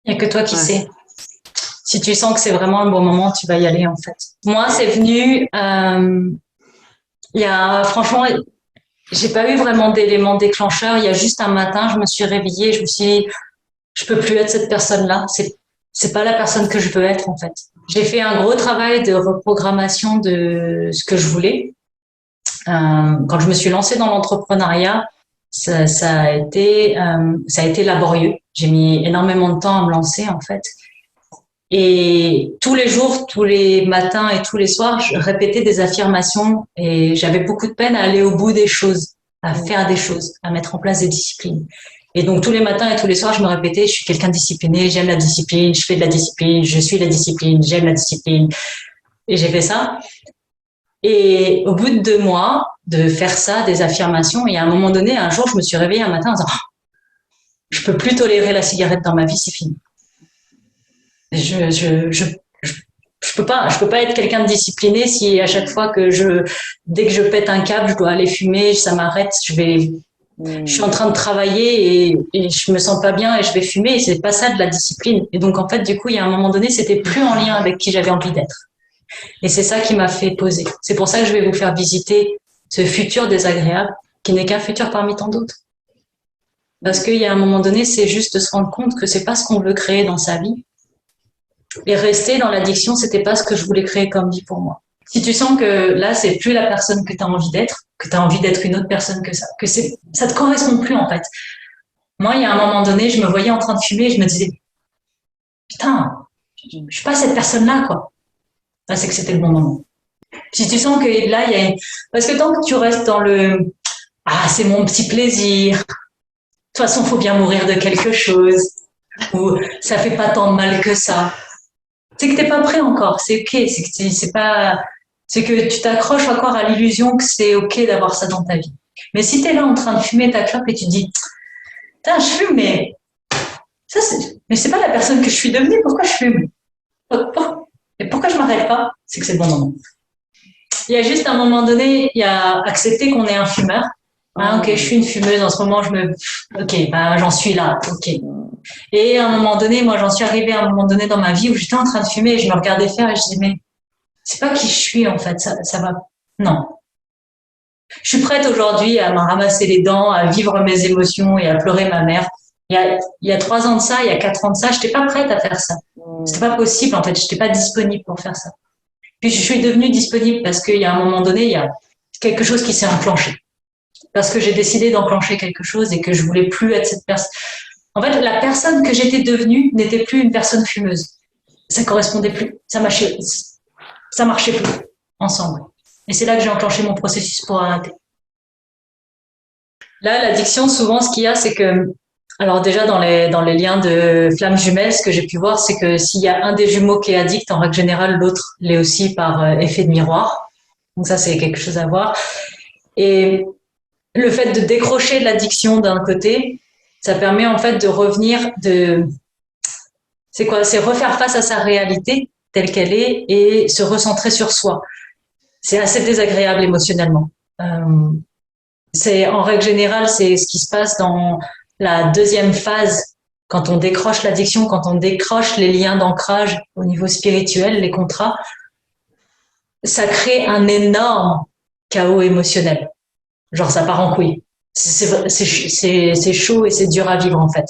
Il n'y a que toi qui Ouais. sais. Si tu sens que c'est vraiment un bon moment, tu vas y aller en fait. Moi, c'est venu. Il y a franchement, j'ai pas eu vraiment d'élément déclencheur. Il y a juste un matin, je me suis réveillée, je me suis dit, je peux plus être cette personne-là. C'est pas la personne que je veux être en fait. J'ai fait un gros travail de reprogrammation de ce que je voulais. Quand je me suis lancée dans l'entrepreneuriat, ça a été laborieux. J'ai mis énormément de temps à me lancer en fait. Et tous les jours, tous les matins et tous les soirs, je répétais des affirmations et j'avais beaucoup de peine à aller au bout des choses, à Mm. faire des choses, à mettre en place des disciplines. Et donc tous les matins et tous les soirs, je me répétais, je suis quelqu'un de discipliné, j'aime la discipline, je fais de la discipline, je suis la discipline, j'aime la discipline. Et j'ai fait ça. Et au bout de 2 mois de faire ça, des affirmations, et à un moment donné, un jour, je me suis réveillée un matin en disant, oh, je peux plus tolérer la cigarette dans ma vie, c'est fini. Je, je, je, je, je peux pas être quelqu'un de discipliné si à chaque fois dès que je pète un câble, je dois aller fumer, ça m'arrête, je suis en train de travailler et je me sens pas bien et je vais fumer et c'est pas ça de la discipline. Et donc, en fait, du coup, il y a un moment donné, c'était plus en lien avec qui j'avais envie d'être. Et c'est ça qui m'a fait poser. C'est pour ça que je vais vous faire visiter ce futur désagréable qui n'est qu'un futur parmi tant d'autres. Parce qu'il y a un moment donné, c'est juste de se rendre compte que c'est pas ce qu'on veut créer dans sa vie. Et rester dans l'addiction, c'était pas ce que je voulais créer comme vie pour moi. Si tu sens que là, c'est plus la personne que tu as envie d'être, que tu as envie d'être une autre personne que ça te correspond plus en fait. Moi, il y a un moment donné, je me voyais en train de fumer et je me disais, putain, je suis pas cette personne-là, quoi. Là, c'est que c'était le bon moment. Si tu sens que là, parce que tant que tu restes dans ah, c'est mon petit plaisir. De toute façon, faut bien mourir de quelque chose. Ou ça fait pas tant de mal que ça. C'est que t'es pas prêt encore. C'est ok. C'est que tu t'accroches encore à l'illusion que c'est ok d'avoir ça dans ta vie. Mais si t'es là en train de fumer ta clope et tu dis, putain, je fume, mais c'est pas la personne que je suis devenue. Pourquoi je fume? Et pourquoi je m'arrête pas? C'est que c'est le bon moment. Il y a juste un moment donné, il y a accepter qu'on est un fumeur. Ah, ok, je suis une fumeuse en ce moment, ok, bah, j'en suis là, ok. Et à un moment donné, moi, j'en suis arrivée à un moment donné dans ma vie où j'étais en train de fumer et je me regardais faire et je disais, mais c'est pas qui je suis, en fait, ça va. Non. Je suis prête aujourd'hui à me ramasser les dents, à vivre mes émotions et à pleurer ma mère. Il y a 3 ans de ça, il y a 4 ans de ça, je n'étais pas prête à faire ça. C'était pas possible, en fait, je n'étais pas disponible pour faire ça. Puis je suis devenue disponible parce qu'il y a un moment donné, il y a quelque chose qui s'est enclenché. Parce que j'ai décidé d'enclencher quelque chose et que je voulais plus être cette personne. En fait, la personne que j'étais devenue n'était plus une personne fumeuse. Ça correspondait plus. Ça marchait plus ensemble. Et c'est là que j'ai enclenché mon processus pour arrêter. Là, l'addiction, souvent, ce qu'il y a, c'est que, alors déjà dans les liens de flammes jumelles, ce que j'ai pu voir, c'est que s'il y a un des jumeaux qui est addict, en règle générale, l'autre l'est aussi par effet de miroir. Donc ça, c'est quelque chose à voir. Et le fait de décrocher de l'addiction d'un côté, ça permet en fait de revenir c'est quoi? C'est refaire face à sa réalité telle qu'elle est et se recentrer sur soi. C'est assez désagréable émotionnellement. C'est en règle générale, c'est ce qui se passe dans la deuxième phase quand on décroche l'addiction, quand on décroche les liens d'ancrage au niveau spirituel, les contrats, ça crée un énorme chaos émotionnel. Genre ça part en couille. C'est chaud et c'est dur à vivre en fait.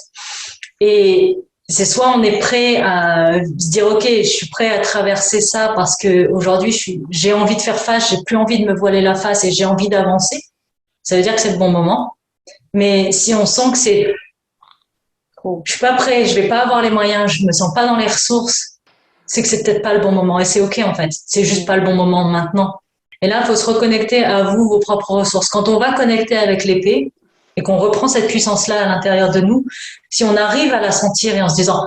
Et c'est soit on est prêt à se dire ok, je suis prêt à traverser ça parce que aujourd'hui j'ai envie de faire face, j'ai plus envie de me voiler la face et j'ai envie d'avancer. Ça veut dire que c'est le bon moment. Mais si on sent que je suis pas prêt, je vais pas avoir les moyens, je me sens pas dans les ressources, c'est que c'est peut-être pas le bon moment et c'est ok en fait. C'est juste pas le bon moment maintenant. Et là, il faut se reconnecter à vous, vos propres ressources. Quand on va connecter avec l'épée et qu'on reprend cette puissance-là à l'intérieur de nous, si on arrive à la sentir et en se disant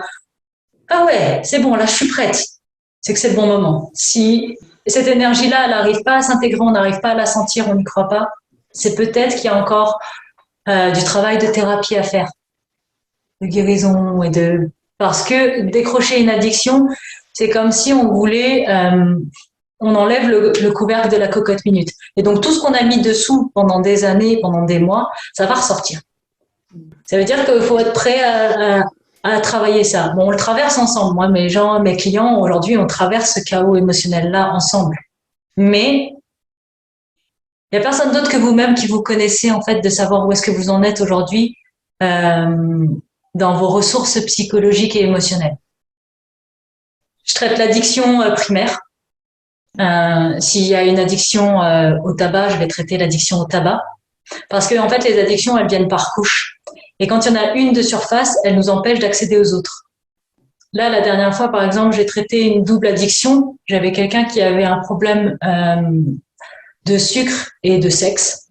ah ouais, c'est bon, là je suis prête, c'est que c'est le bon moment. Si cette énergie-là, elle n'arrive pas à s'intégrer, on n'arrive pas à la sentir, on n'y croit pas, c'est peut-être qu'il y a encore du travail de thérapie à faire, de guérison parce que décrocher une addiction, c'est comme si on voulait on enlève le couvercle de la cocotte minute. Et donc, tout ce qu'on a mis dessous pendant des années, pendant des mois, ça va ressortir. Ça veut dire qu'il faut être prêt à travailler ça. Bon, on le traverse ensemble. Moi, mes clients, aujourd'hui, on traverse ce chaos émotionnel-là ensemble. Mais il n'y a personne d'autre que vous-même qui vous connaissez, en fait, de savoir où est-ce que vous en êtes aujourd'hui dans vos ressources psychologiques et émotionnelles. Je traite l'addiction primaire. S'il y a une addiction au tabac, je vais traiter l'addiction au tabac. Parce que, en fait, les addictions, elles viennent par couche. Et quand il y en a une de surface, elle nous empêche d'accéder aux autres. Là, la dernière fois, par exemple, j'ai traité une double addiction. J'avais quelqu'un qui avait un problème de sucre et de sexe.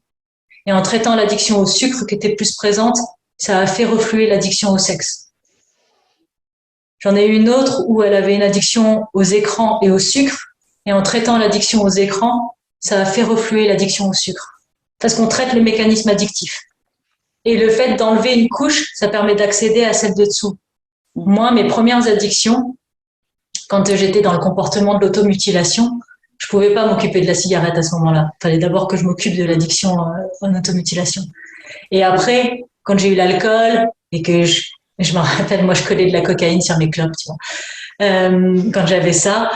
Et en traitant l'addiction au sucre qui était plus présente, ça a fait refluer l'addiction au sexe. J'en ai eu une autre où elle avait une addiction aux écrans et au sucre. Et en traitant l'addiction aux écrans, ça a fait refluer l'addiction au sucre. Parce qu'on traite le mécanisme addictif. Et le fait d'enlever une couche, ça permet d'accéder à celle de dessous. Moi, mes premières addictions, quand j'étais dans le comportement de l'automutilation, je pouvais pas m'occuper de la cigarette à ce moment-là. Il fallait d'abord que je m'occupe de l'addiction en automutilation. Et après, quand j'ai eu l'alcool et que je me rappelle, moi, je collais de la cocaïne sur mes clopes, tu vois. Quand j'avais ça,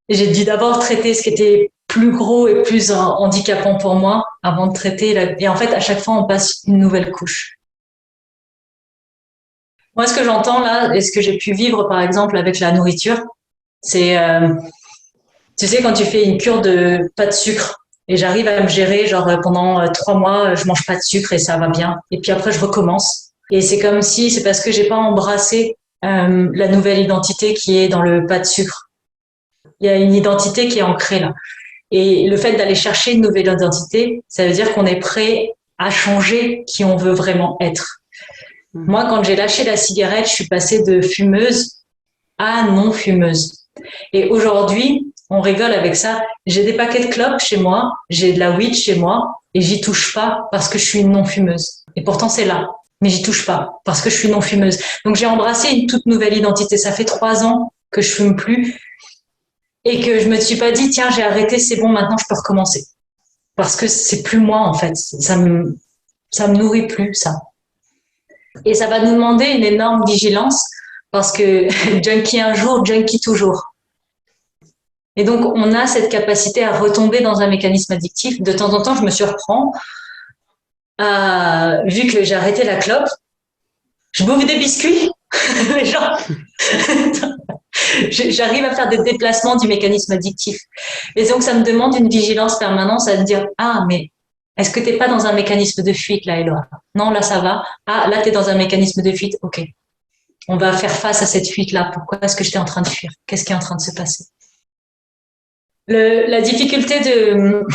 j'ai dû d'abord traiter ce qui était plus gros et plus handicapant pour moi avant de traiter. Et en fait, à chaque fois, on passe une nouvelle couche. Moi, ce que j'entends là, et ce que j'ai pu vivre, par exemple, avec la nourriture, c'est, tu sais, quand tu fais une cure de pas de sucre, et j'arrive à me gérer, genre pendant 3 mois, je mange pas de sucre et ça va bien. Et puis après, je recommence. Et c'est comme si c'est parce que j'ai pas embrassé la nouvelle identité qui est dans le pas de sucre. Il y a une identité qui est ancrée là. Et le fait d'aller chercher une nouvelle identité, ça veut dire qu'on est prêt à changer qui on veut vraiment être. Moi, quand j'ai lâché la cigarette, je suis passée de fumeuse à non fumeuse. Et aujourd'hui, on rigole avec ça. J'ai des paquets de clopes chez moi, j'ai de la weed chez moi, et j'y touche pas parce que je suis une non fumeuse. Et pourtant, c'est là. Mais j'y touche pas parce que je suis non fumeuse. Donc, j'ai embrassé une toute nouvelle identité. Ça fait 3 ans que je fume plus et que je me suis pas dit, tiens, j'ai arrêté, c'est bon, maintenant je peux recommencer. Parce que c'est plus moi, en fait. Ça me nourrit plus, ça. Et ça va nous demander une énorme vigilance parce que junkie un jour, junkie toujours. Et donc, on a cette capacité à retomber dans un mécanisme addictif. De temps en temps, je me surprends, vu que j'ai arrêté la clope, je bouffe des biscuits, genre, j'arrive à faire des déplacements du mécanisme addictif. Et donc, ça me demande une vigilance permanente à me dire, ah, mais est-ce que t'es pas dans un mécanisme de fuite, là, Eloi? Non, là, ça va. Ah, là, t'es dans un mécanisme de fuite. OK. On va faire face à cette fuite-là. Pourquoi est-ce que j'étais en train de fuir? Qu'est-ce qui est en train de se passer? La difficulté de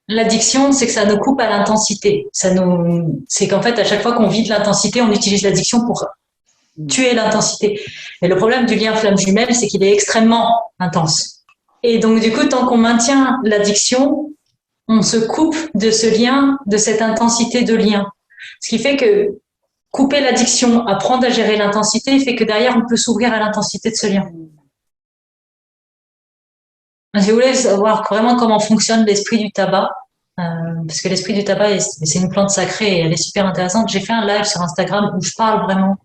l'addiction, c'est que ça nous coupe à l'intensité. C'est qu'en fait, à chaque fois qu'on vit de l'intensité, on utilise l'addiction pour tuer l'intensité. Et le problème du lien flamme jumelle, c'est qu'il est extrêmement intense. Et donc, du coup, tant qu'on maintient l'addiction, on se coupe de ce lien, de cette intensité de lien. Ce qui fait que couper l'addiction, apprendre à gérer l'intensité, fait que derrière, on peut s'ouvrir à l'intensité de ce lien. Si vous voulez savoir vraiment comment fonctionne l'esprit du tabac, parce que l'esprit du tabac, c'est une plante sacrée et elle est super intéressante. J'ai fait un live sur Instagram où je parle vraiment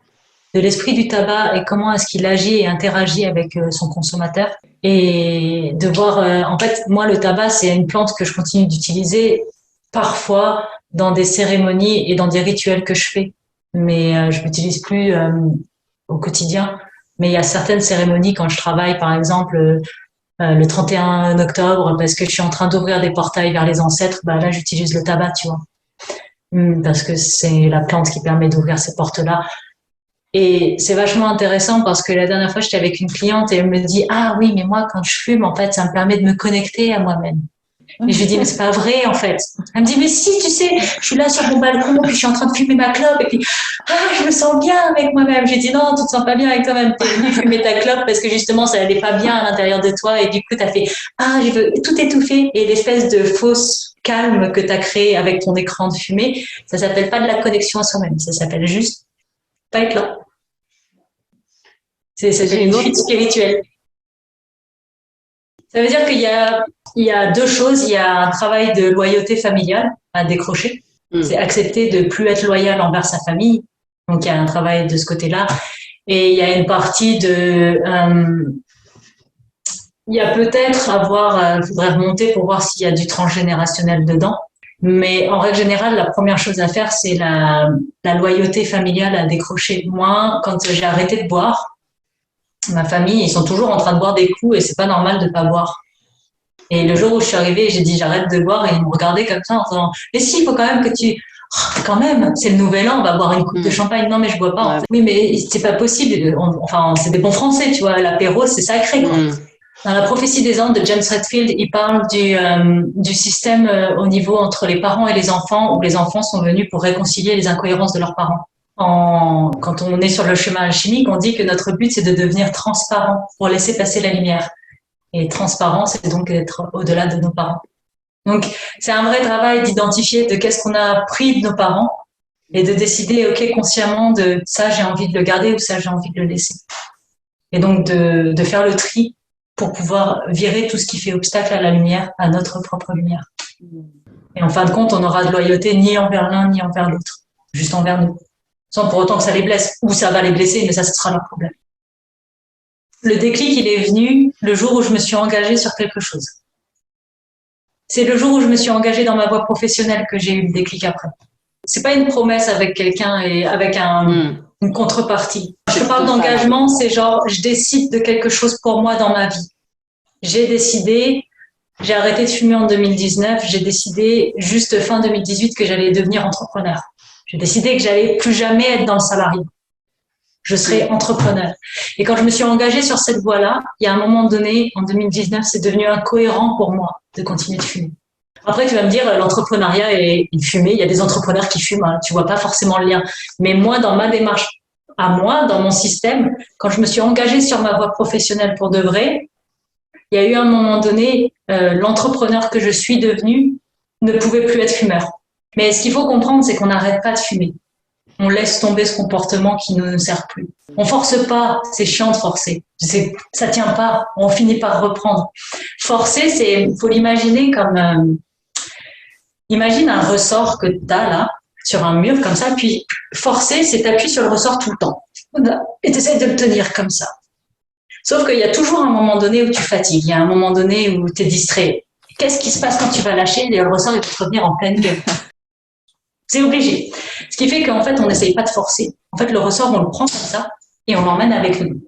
de l'esprit du tabac et comment est-ce qu'il agit et interagit avec son consommateur. Et de voir, en fait, moi, le tabac, c'est une plante que je continue d'utiliser parfois dans des cérémonies et dans des rituels que je fais. Mais je l'utilise plus au quotidien. Mais il y a certaines cérémonies quand je travaille, par exemple, le 31 octobre, parce que je suis en train d'ouvrir des portails vers les ancêtres, bah là, j'utilise le tabac, tu vois. Parce que c'est la plante qui permet d'ouvrir ces portes-là. Et c'est vachement intéressant parce que la dernière fois, j'étais avec une cliente et elle me dit, ah oui, mais moi, quand je fume, en fait, ça me permet de me connecter à moi-même. Et je lui dis, mais c'est pas vrai, en fait. Elle me dit, mais si, tu sais, je suis là sur mon balcon, puis je suis en train de fumer ma clope, et puis, je me sens bien avec moi-même. J'ai dit, non, tu te sens pas bien avec toi-même. T'es venu fumer ta clope parce que justement, ça allait pas bien à l'intérieur de toi, et du coup, t'as fait, je veux tout étouffer. Et l'espèce de fausse calme que t'as créé avec ton écran de fumée, ça s'appelle pas de la connexion à soi-même. Ça s'appelle juste pas être là. C'est une fuite spirituelle. Ça veut dire qu'il y a deux choses. Il y a un travail de loyauté familiale à décrocher. C'est accepter de plus être loyal envers sa famille. Donc, il y a un travail de ce côté-là. Et il y a une partie il y a peut-être faudrait remonter pour voir s'il y a du transgénérationnel dedans. Mais en règle générale, la première chose à faire, c'est la loyauté familiale à décrocher. Moi, quand j'ai arrêté de boire, ma famille, ils sont toujours en train de boire des coups et c'est pas normal de pas boire. Et le jour où je suis arrivée, j'ai dit j'arrête de boire et ils me regardaient comme ça en disant mais si, il faut quand même que quand même, c'est le nouvel an, on va boire une coupe de champagne. Non, mais je bois pas. En fait. Oui, mais c'est pas possible. Enfin, c'est des bons français, tu vois. L'apéro, c'est sacré, quoi. Dans la prophétie des Andes de James Redfield, il parle du système au niveau entre les parents et les enfants, où les enfants sont venus pour réconcilier les incohérences de leurs parents. Quand on est sur le chemin alchimique, on dit que notre but, c'est de devenir transparent pour laisser passer la lumière. Et transparent, c'est donc être au-delà de nos parents. Donc, c'est un vrai travail d'identifier de qu'est-ce qu'on a appris de nos parents et de décider, OK, consciemment, de ça, j'ai envie de le garder ou ça, j'ai envie de le laisser. Et donc, de faire le tri pour pouvoir virer tout ce qui fait obstacle à la lumière, à notre propre lumière. Et en fin de compte, on n'aura de loyauté ni envers l'un ni envers l'autre, juste envers nous. Sans pour autant que ça les blesse, ou ça va les blesser, mais ça, ce sera leur problème. Le déclic, il est venu le jour où je me suis engagée sur quelque chose. C'est le jour où je me suis engagée dans ma voie professionnelle que j'ai eu le déclic après. C'est pas une promesse avec quelqu'un et avec une contrepartie. Je parle d'engagement, c'est genre, je décide de quelque chose pour moi dans ma vie. J'ai arrêté de fumer en 2019, j'ai décidé juste fin 2018 que j'allais devenir entrepreneur. J'ai décidé que j'allais plus jamais être dans le salariat. Je serai entrepreneur. Et quand je me suis engagée sur cette voie-là, il y a un moment donné, en 2019, c'est devenu incohérent pour moi de continuer de fumer. Après, tu vas me dire, l'entrepreneuriat est fumé. Il y a des entrepreneurs qui fument, hein, tu vois pas forcément le lien. Mais moi, dans ma démarche, à moi, dans mon système, quand je me suis engagée sur ma voie professionnelle pour de vrai, il y a eu un moment donné, l'entrepreneur que je suis devenue ne pouvait plus être fumeur. Mais ce qu'il faut comprendre, c'est qu'on n'arrête pas de fumer. On laisse tomber ce comportement qui ne nous sert plus. On force pas, c'est chiant de forcer. Ça tient pas, on finit par reprendre. Forcer, faut l'imaginer comme, imagine un ressort que tu as là, sur un mur comme ça, puis forcer, c'est t'appuies sur le ressort tout le temps. Et tu essaies de le tenir comme ça. Sauf qu'il y a toujours un moment donné où tu fatigues, il y a un moment donné où tu es distrait. Qu'est-ce qui se passe quand tu vas lâcher et le ressort il va te revenir en pleine gueule? C'est obligé. Ce qui fait qu'en fait, on n'essaye pas de forcer. En fait, le ressort, on le prend comme ça et on l'emmène avec nous.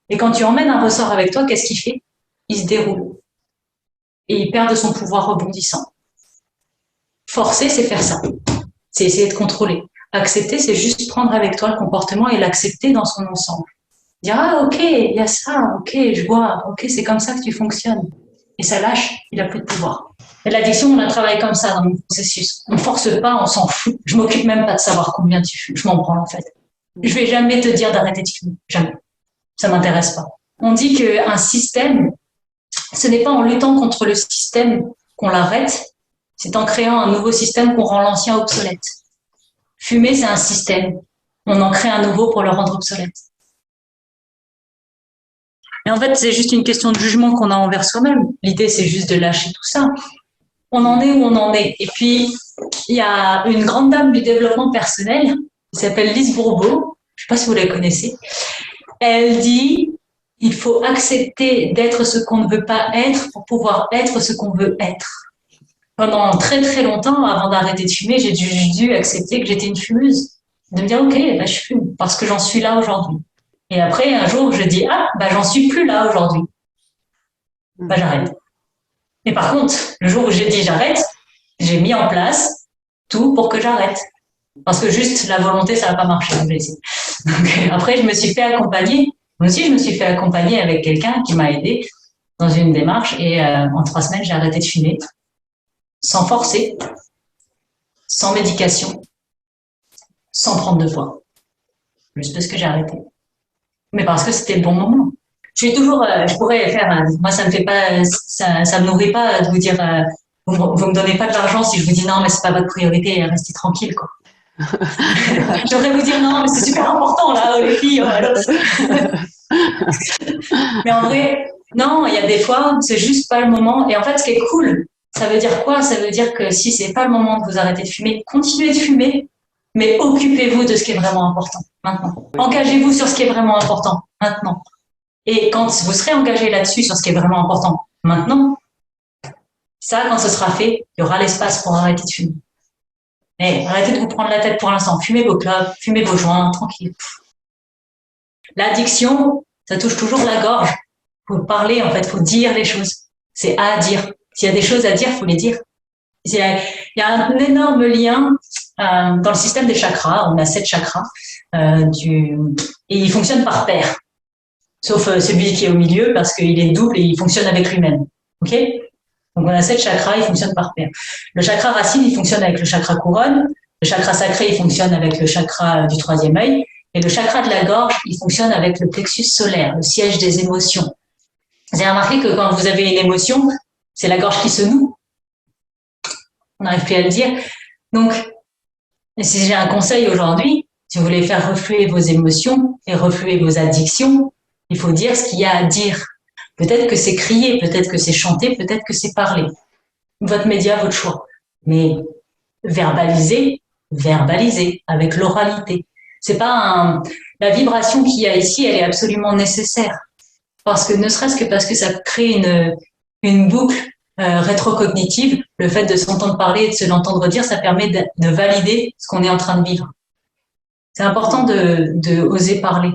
Et quand tu emmènes un ressort avec toi, qu'est-ce qu'il fait? Il se déroule. Et il perd de son pouvoir rebondissant. Forcer, c'est faire ça. C'est essayer de contrôler. Accepter, c'est juste prendre avec toi le comportement et l'accepter dans son ensemble. Dire, ah, ok, il y a ça, ok, je vois, ok, c'est comme ça que tu fonctionnes. Et ça lâche, il n'a plus de pouvoir. Et l'addiction, on la travaille comme ça dans mon processus. On ne force pas, on s'en fout. Je m'occupe même pas de savoir combien tu fumes. Je m'en branle en fait. Je vais jamais te dire d'arrêter de fumer. Jamais. Ça m'intéresse pas. On dit qu'un système, ce n'est pas en luttant contre le système qu'on l'arrête, c'est en créant un nouveau système qu'on rend l'ancien obsolète. Fumer, c'est un système. On en crée un nouveau pour le rendre obsolète. Et en fait, c'est juste une question de jugement qu'on a envers soi-même. L'idée, c'est juste de lâcher tout ça. On en est où on en est. Et puis, il y a une grande dame du développement personnel qui s'appelle Lise Bourbeau. Je ne sais pas si vous la connaissez. Elle dit, il faut accepter d'être ce qu'on ne veut pas être pour pouvoir être ce qu'on veut être. Pendant très très longtemps, avant d'arrêter de fumer, j'ai dû accepter que j'étais une fumeuse. De me dire, ok, bah, je fume parce que j'en suis là aujourd'hui. Et après, un jour, je dis, ah, bah, j'en suis plus là aujourd'hui. Bah, j'arrête. Et par contre, le jour où j'ai dit j'arrête, j'ai mis en place tout pour que j'arrête. Parce que juste la volonté, ça va pas marcher. Donc, après, je me suis fait accompagner. Moi aussi, je me suis fait accompagner avec quelqu'un qui m'a aidé dans une démarche. Et en 3 semaines, j'ai arrêté de fumer. Sans forcer, sans médication, sans prendre de poids. Juste parce que j'ai arrêté. Mais parce que c'était le bon moment. Je suis toujours, je pourrais faire, moi ça me fait pas, ça me nourrit pas de vous dire, vous me donnez pas de l'argent si je vous dis non mais c'est pas votre priorité, restez tranquille quoi. J'aimerais vous dire non mais c'est super important là les filles. Alors. Mais en vrai, non, il y a des fois c'est juste pas le moment. Et en fait ce qui est cool, ça veut dire quoi? Ça veut dire que si c'est pas le moment de vous arrêter de fumer, continuez de fumer. Mais occupez-vous de ce qui est vraiment important maintenant. Engagez-vous sur ce qui est vraiment important maintenant. Et quand vous serez engagé là-dessus, sur ce qui est vraiment important maintenant, ça, quand ce sera fait, il y aura l'espace pour arrêter de fumer. Mais arrêtez de vous prendre la tête pour l'instant. Fumez vos clopes, fumez vos joints, tranquille. L'addiction, ça touche toujours la gorge. Faut parler, en fait, faut dire les choses. C'est à dire. S'il y a des choses à dire, faut les dire. Il y a un énorme lien dans le système des chakras. On a 7 chakras et ils fonctionnent par paire. Sauf celui qui est au milieu parce qu'il est double et il fonctionne avec lui-même. Ok? Donc on a 7 chakras, ils fonctionnent par paire. Le chakra racine, il fonctionne avec le chakra couronne. Le chakra sacré, il fonctionne avec le chakra du 3e œil. Et le chakra de la gorge, il fonctionne avec le plexus solaire, le siège des émotions. Vous avez remarqué que quand vous avez une émotion, c'est la gorge qui se noue. On n'arrive plus à le dire. Donc, si j'ai un conseil aujourd'hui, si vous voulez faire refluer vos émotions et refluer vos addictions, il faut dire ce qu'il y a à dire. Peut-être que c'est crier, peut-être que c'est chanter, peut-être que c'est parler. Votre média, votre choix. Mais verbaliser avec l'oralité. C'est pas la vibration qu'il y a ici, elle est absolument nécessaire. Parce que ne serait-ce que parce que ça crée une boucle rétrocognitive, le fait de s'entendre parler et de se l'entendre dire, ça permet de valider ce qu'on est en train de vivre. C'est important de oser parler.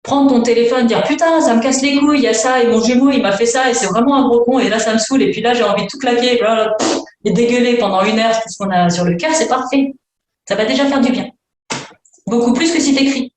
Prendre ton téléphone, dire putain, ça me casse les couilles, il y a ça, et mon jumeau, il m'a fait ça, et c'est vraiment un gros con, et là, ça me saoule, et puis là, j'ai envie de tout claquer, et dégueuler pendant 1 heure tout ce qu'on a sur le cœur, c'est parfait. Ça va déjà faire du bien. Beaucoup plus que si t'écris.